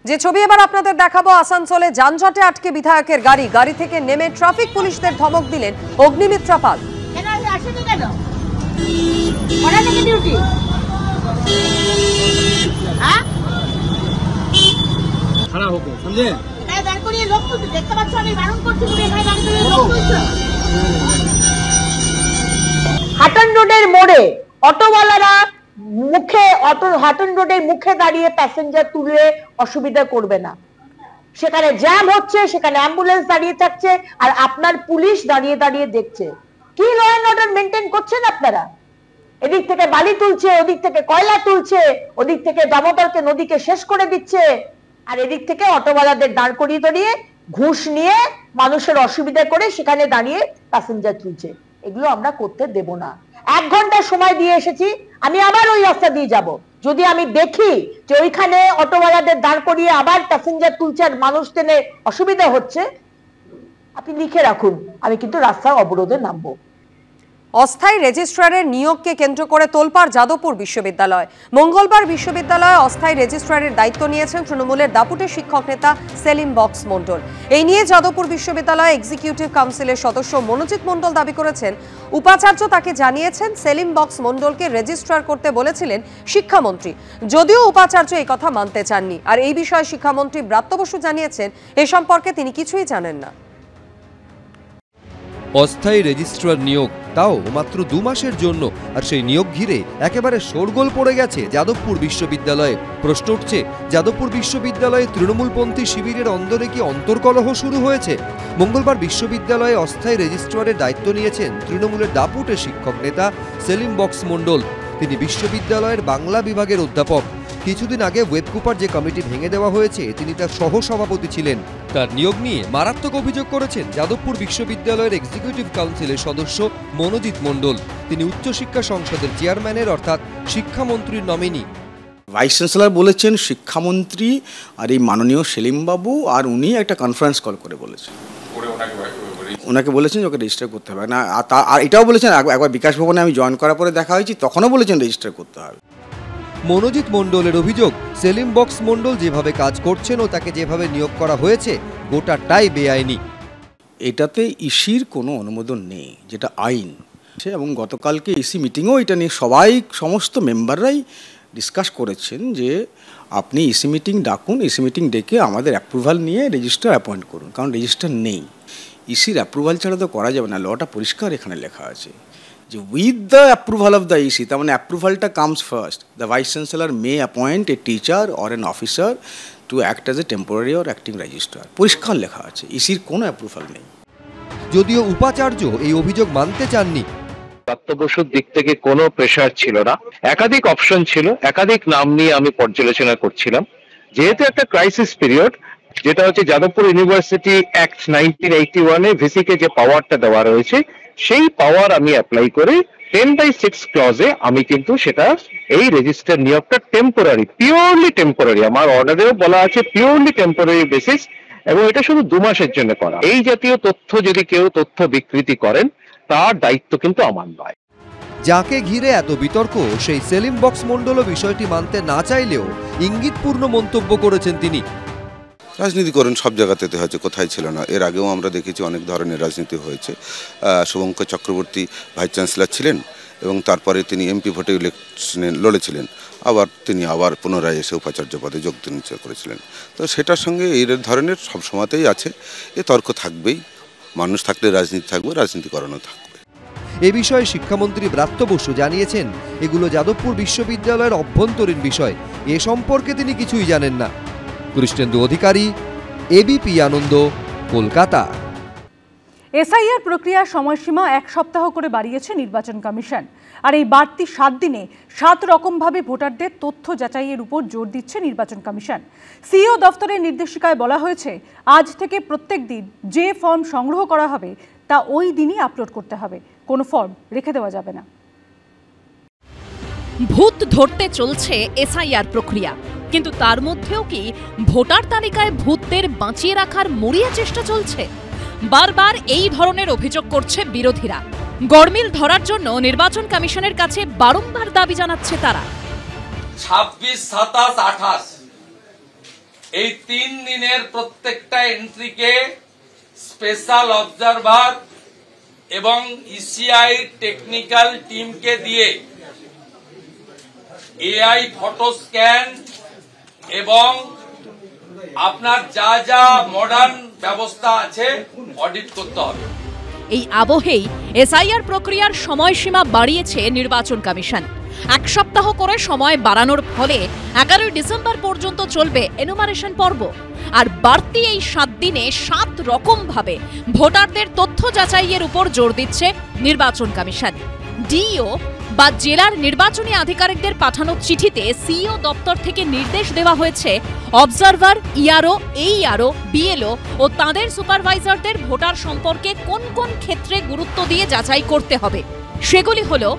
যে ছবি এবার আপনাদের দেখাবো, আসানসোলে যানজটে আটকে বিধায়কের গাড়ি থেকে নেমে ট্রাফিক পুলিশদের ধমক দিলেন অগ্নিমিত্রা পাল। হাটন রোডের মোড়ে অটোওয়ালারা হাটন রোডের মুখে দাঁড়িয়ে প্যাসেঞ্জার তুলে অসুবিধা করবে না। সেখানে জ্যাম হচ্ছে, সেখানে অ্যাম্বুলেন্স দাঁড়িয়ে থাকছে, আর আপনার পুলিশ দাঁড়িয়ে দাঁড়িয়ে দেখছে। কি ল অ্যান্ড অর্ডার মেনটেন করছেন আপনারা? এদিক থেকে বালি তুলছে, ওদিক থেকে কয়লা তুলছে, ওদিক থেকে দামোদরকে নদীকে শেষ করে দিচ্ছে, আর এদিক থেকে অটোওয়ালাদের দাঁড় করিয়ে দাঁড়িয়ে ঘুষ নিয়ে মানুষের অসুবিধা করে সেখানে দাঁড়িয়ে প্যাসেঞ্জার তুলছে। এগুলো আমরা করতে দেব না। 1 ঘন্টা সময় দিয়ে এসেছি, আমি আবার ওই রাস্তা দিয়ে যাব। যদি আমি দেখি যে ওইখানে অটোওয়ালাদের দাঁড় করিয়ে আবার প্যাসেঞ্জার তুলছে আর মানুষ টেনে অসুবিধা হচ্ছে, আপনি লিখে রাখুন, আমি কিন্তু রাস্তা অবরোধে নামবো। অস্থায়ী রেজিস্ট্রারের নিয়োগকে কেন্দ্র করে তোলপাড় যাদবপুর বিশ্ববিদ্যালয়। মঙ্গলবার বিশ্ববিদ্যালয়ে অস্থায়ী রেজিস্ট্রারের দায়িত্ব নিয়েছেন তৃণমূলের দাপুটে শিক্ষক নেতা সেলিম বক্স মণ্ডল। এই নিয়ে যাদবপুর বিশ্ববিদ্যালয় এক্সিকিউটিভ কাউন্সিলের সদস্য মনোজিৎ মণ্ডল দাবি করেছেন, উপাচার্য তাকে জানিয়েছেন সেলিম বক্স মণ্ডলকে রেজিস্ট্রার করতে বলেছিলেন শিক্ষামন্ত্রী, যদিও উপাচার্য এই কথা মানতে চাননি। আর এই বিষয়ে শিক্ষামন্ত্রী ব্রাত্য বসু জানিয়েছেন, এ সম্পর্কে তিনি কিছুই জানেন না। অস্থায়ী রেজিস্ট্রার নিয়োগ, তাও মাত্র 2 মাসের জন্য, আর সেই নিয়োগ ঘিরে একেবারে শোরগোল পড়ে গেছে যাদবপুর বিশ্ববিদ্যালয়ে। প্রশ্ন উঠছে, যাদবপুর বিশ্ববিদ্যালয়ে তৃণমূলপন্থী শিবিরের অন্দরে কি অন্তর্কলহ শুরু হয়েছে? মঙ্গলবার বিশ্ববিদ্যালয়ে অস্থায়ী রেজিস্ট্রারের দায়িত্ব নিয়েছেন তৃণমূলের দাপুটে শিক্ষক নেতা সেলিম বক্স মণ্ডল। তিনি বিশ্ববিদ্যালয়ের বাংলা বিভাগের অধ্যাপক। কিছুদিন আগে ওয়েবকুপার যে কমিটি ভেঙে দেওয়া হয়েছে, তিনি তার সহসভাপতি ছিলেন। তার নিয়োগ নিয়ে মারাত্মক অভিযোগ করেছেন যাদবপুর বিশ্ববিদ্যালয়ের এক্সিকিউটিভ কাউন্সিলের সদস্য মনোজিৎ মণ্ডল। তিনি উচ্চশিক্ষা সংসদের চেয়ারম্যানের অর্থাৎ শিক্ষামন্ত্রীর নমিনি। ভাইস চ্যান্সেলর বলেছেন শিক্ষামন্ত্রী আর এই মাননীয় সেলিম বাবু, আর উনি একটা কনফারেন্স কল করে বলেছেন, ওনাকে বলেছেন ওকে রেজিস্টার করতে হবে না। আর এটাও বলেছেন, একবার বিকাশ ভবনে আমি জয়েন করার পরে দেখা হয়েছি, তখনও বলেছেন রেজিস্টার করতে হবে। মনোজিৎ মণ্ডলের অভিযোগ, সেলিম বক্স মণ্ডল যেভাবে কাজ করছেন ও তাকে যেভাবে নিয়োগ করা হয়েছে, গোটাটাই বেআইনি। এটাতে ইসির কোনো অনুমোদন নেই, যেটা আইন। এবং গতকালকে ইসি মিটিংও এটা নিয়ে সমস্ত মেম্বাররাই ডিসকাস করেছেন যে আপনি ইসি মিটিং ডাকুন, ইসি মিটিং ডেকে আমাদের অ্যাপ্রুভাল নিয়ে রেজিস্টার অ্যাপয়েন্ট করুন, কারণ রেজিস্টার নেই। ইসির অ্যাপ্রুভাল ছাড়া তো করা যাবে না, লটা পরিষ্কার এখানে লেখা আছে যে with the approval of the EC, তার মানে অ্যাপ্রুভালটা comes first. The vice chancellor may appoint a teacher or an officer to act as a temporary or acting registrar, পরিষ্কার লেখা আছে, ইসির কোনো অ্যাপ্রুভাল নেই। যদিও উপাচার্য এই অভিযোগ মানতে চাননি। ব্রাত্য বসুর দিক থেকে কোনো প্রেশার ছিল না, একাধিক অপশন ছিল, একাধিক নাম নিয়ে আমি পর্যালোচনা করছিলাম। যেহেতু একটা ক্রাইসিস পিরিয়ড, যেটা হচ্ছে যাদবপুর ইউনিভার্সিটি অ্যাক্ট 1981-এ ভিসিকে যে পাওয়ারটা দেওয়া রয়েছে, সেই পাওয়ার আমি অ্যাপ্লাই করে 10/6 ক্লজে আমি কিন্তু সেটা এই রেজিস্টার নিয়োগটা টেম্পোরারি, পিওরলি টেম্পোরারি, আমার অর্ডারেও বলা আছে পিওরলি টেম্পোরারি বেসিস, এবং এটা শুধু 2 মাসের জন্য করা। এই জাতীয় তথ্য যদি কেউ তথ্য বিকৃতি করেন, তার দায়িত্ব কিন্তু আমার নয়। যাকে ঘিরে এত বিতর্ক, সেই সেলিম বক্স মণ্ডল বিষয়টি মানতে না চাইলেও ইঙ্গিতপূর্ণ মন্তব্য করেছেন তিনি। রাজনীতি করেন, সব জায়গাতে হয়েছে, কোথায় ছিল না। এর আগেও আমরা দেখেছি অনেক ধরনের রাজনীতি হয়েছে। শুভঙ্কর চক্রবর্তী ভাইস চ্যান্সেলর ছিলেন এবং তারপরে তিনি এমপি ভোটে ইলেকশনে লড়েছিলেন, তিনি আবার পুনরায় এসে উপাচার্য পদে যোগ করেছিলেন। তো সেটার সঙ্গে এই ধরনের সব সময়তেই আছে, এ তর্ক থাকবেই। মানুষ থাকলে রাজনীতি থাকবে, রাজনীতি করানো থাকবে। এ বিষয়ে শিক্ষামন্ত্রী ব্রাত্য বসু জানিয়েছেন, এগুলো যাদবপুর বিশ্ববিদ্যালয়ের অভ্যন্তরীণ বিষয়, এ সম্পর্কে তিনি কিছুই জানেন না। কৃষ্ণেন্দু অধিকারী, এবিপি আনন্দ, কলকাতা। এসআইআর প্রক্রিয়ার সময়সীমা 1 সপ্তাহ করে বাড়িয়েছে নির্বাচন কমিশন। আর এই বাড়তি 7 দিনে 7 রকমভাবে ভোটারদের তথ্য যাচাইয়ের উপর জোর দিচ্ছে নির্বাচন কমিশন। সিইও দফতরের নির্দেশিকায় বলা হয়েছে, আজ থেকে প্রত্যেক দিন যে ফর্ম সংগ্রহ করা হবে তা ওই দিনই আপলোড করতে হবে, কোনো ফর্ম রেখে দেওয়া যাবে না। ভূত ধরতে চলছে এসআইআর প্রক্রিয়া, কিন্তু তার মধ্যেও কি ভোটার তালিকায় ভূতদের বাঁচিয়ে রাখার মরিয়া চেষ্টা চলছে? বারবার এই ধরনের অভিযোগ করছে বিরোধীরা। গড়মিল ধরার জন্য নির্বাচন কমিশনের কাছে বারংবার দাবি জানাচ্ছে তারা। 26, 27, 28 এই 3 দিনের প্রত্যেকটা এন্ট্রিকে স্পেশাল অবজারভার এবং ইসিআই টেকনিক্যাল টিমকে দিয়ে এআই ফটো স্ক্যান এবং আপনার যা যা মডার্ন ব্যবস্থা আছে অডিট করতে হবে। এই আবহেই এসআইআর প্রক্রিয়ার সময়সীমা বাড়িয়েছে নির্বাচন কমিশন। 1 সপ্তাহ করে সময় বাড়ানোর ফলে 11 ডিসেম্বর পর্যন্ত চলবে এনুমারেশন পর্ব। আর বাড়তি এই 7 দিনে 7 রকম ভাবে ভোটারদের তথ্য যাচাইয়ের উপর জোর দিচ্ছে নির্বাচন কমিশন। ডিইও বা জেলার নির্বাচনী আধিকারিকদের পাঠানো চিঠিতে সিইও দপ্তর থেকে নির্দেশ দেওয়া হয়েছে অবজারভার, ইআরও, এইআরও, বিএলও ও তাঁদের সুপারভাইজারদের ভোটার সম্পর্কে কোন কোন ক্ষেত্রে গুরুত্ব দিয়ে যাচাই করতে হবে। সেগুলি হলো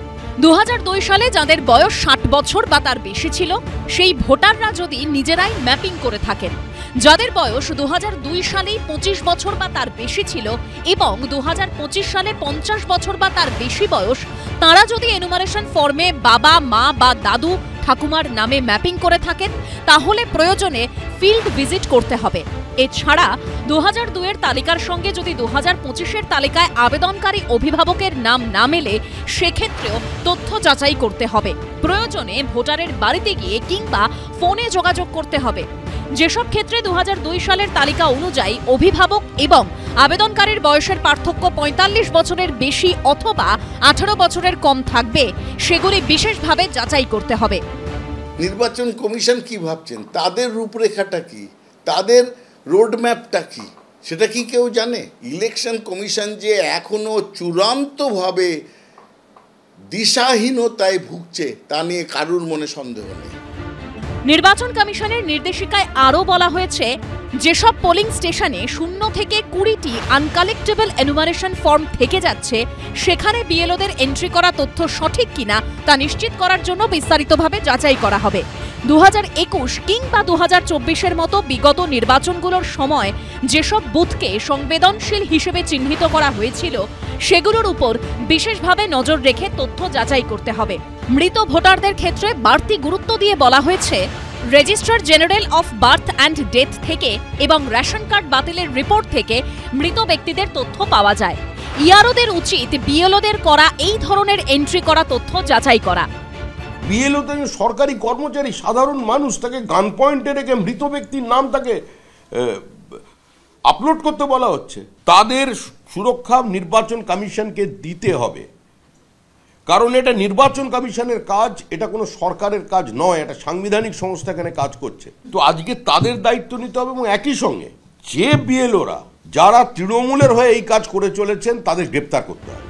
2002 সালে যাদের বয়স 60 বছর বা তার বেশি ছিল সেই ভোটাররা যদি নিজেরাই ম্যাপিং করে থাকেন, যাদের বয়স 2002 সালেই 25 বছর বা তার বেশি ছিল এবং 2025 সালে 50 বছর বা তার বেশি বয়স, তারা যদি এনুমারেশন ফর্মে বাবা, মা বা দাদু, ঠাকুমার নামে ম্যাপিং করে থাকেন তাহলে প্রয়োজনে ফিল্ড ভিজিট করতে হবে। এছাড়া 2002 এর তালিকার সঙ্গে যদি 2025 এর তালিকায় আবেদনকারী অভিভাবকের নাম না মেলে সেক্ষেত্রেও তথ্য যাচাই করতে হবে। প্রয়োজনে ভোটারের বাড়িতে গিয়ে কিংবা ফোনে যোগাযোগ করতে হবে। যেসব ক্ষেত্রে 2002 সালের তালিকা অনুযায়ী অভিভাবক এবং আবেদনকারীর বয়সের পার্থক্য 45 বছরের বেশি অথবা 18 বছরের কম থাকবে সেগুলি বিশেষভাবে যাচাই করতে হবে। নির্বাচন কমিশন কি ভাবছেন, তাদের রূপরেখাটা কি, তাদের রোডম্যাপটা কি, সেটা কি কেউ জানে? ইলেকশন কমিশন যে এখনো চূড়ান্তভাবে দিশাহীনতায় ভুগছে তা নিয়ে কারুর মনে সন্দেহ নেই। নির্বাচন কমিশনের নির্দেশিকায় আরও বলা হয়েছে যেসব পোলিং স্টেশনে 0 থেকে 20টি আনকালেক্টেবল এনুমারেশন ফর্ম থেকে যাচ্ছে সেখানে বিএলওদের এন্ট্রি করা তথ্য সঠিক কিনা তা নিশ্চিত করার জন্য বিস্তারিতভাবে যাচাই করা হবে। 2021 কিংবা 2024-এর মতো বিগত নির্বাচনগুলোর সময় যেসব বুথকে সংবেদনশীল হিসেবে চিহ্নিত করা হয়েছিল সেগুলোর উপর বিশেষভাবে নজর রেখে তথ্য যাচাই করতে হবে। মৃত ভোটারদের ক্ষেত্রে বাড়তি গুরুত্ব দিয়ে বলা হয়েছে registrar general of birth and death থেকে এবং রেশন কার্ড বাতিলের রিপোর্ট থেকে মৃত ব্যক্তিদের তথ্য পাওয়া যায়। ইআরওদের উচিত বিএলওদের করা এই ধরনের এন্ট্রি করা তথ্য যাচাই করা। বিএলও তো সরকারি কর্মচারী, সাধারণ মানুষ, তাকে গান পয়েন্টে রেখে মৃত ব্যক্তির নাম তাকে আপলোড করতে বলা হচ্ছে। তাদের সুরক্ষা নির্বাচন কমিশনকে দিতে হবে, কারণ এটা নির্বাচন কমিশনের কাজ, এটা কোনো সরকারের কাজ নয়, এটা সাংবিধানিক সংস্থা এখানে কাজ করছে। তো আজকে তাদের দায়িত্ব নিতে হবে এবং একই সঙ্গে যে বিএলওরা যারা তৃণমূলের হয়ে এই কাজ করে চলেছেন তাদের গ্রেপ্তার করতে হবে।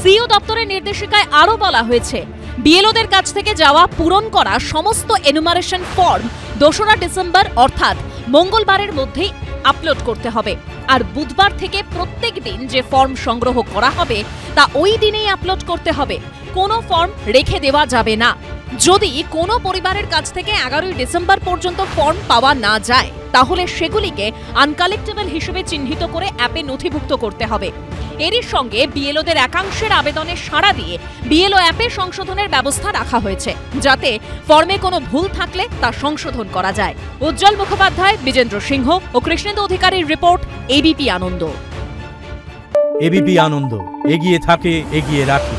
সিইও দপ্তরের নির্দেশিকায় আরও বলা হয়েছে বিএলওদের কাছ থেকে যাওয়া পূরণ করা সমস্ত এনুমারেশন ফর্ম 2রা ডিসেম্বর অর্থাৎ মঙ্গলবারের মধ্যেই আপলোড করতে হবে। আর বুধবার থেকে প্রত্যেক দিন যে ফর্ম সংগ্রহ করা হবে তা ওই দিনেই আপলোড করতে হবে। কোনো ফর্ম রেখে দেওয়া যাবে না। যদি কোনো পরিবারের কাছ থেকে 11 ডিসেম্বর পর্যন্ত ফর্ম পাওয়া না যায় তাহলে সেগুলিকে আনকালেক্টেবল হিসেবে চিহ্নিত করে অ্যাপে নথিভুক্ত করতে হবে। এরই সঙ্গে বিএলওদের একাংশের আবেদনে সাড়া দিয়ে বিএলও অ্যাপে সংশোধনের ব্যবস্থা রাখা হয়েছে, যাতে ফর্মে কোনো ভুল থাকলে তা সংশোধন করা যায়। উজ্জ্বল মুখোপাধ্যায়, বিজেন্দ্র সিংহ ও কৃষ্ণেন্দু অধিকারীর রিপোর্ট, এবিপি আনন্দ। এবিপি আনন্দ, এগিয়ে থাকে, এগিয়ে রাখে।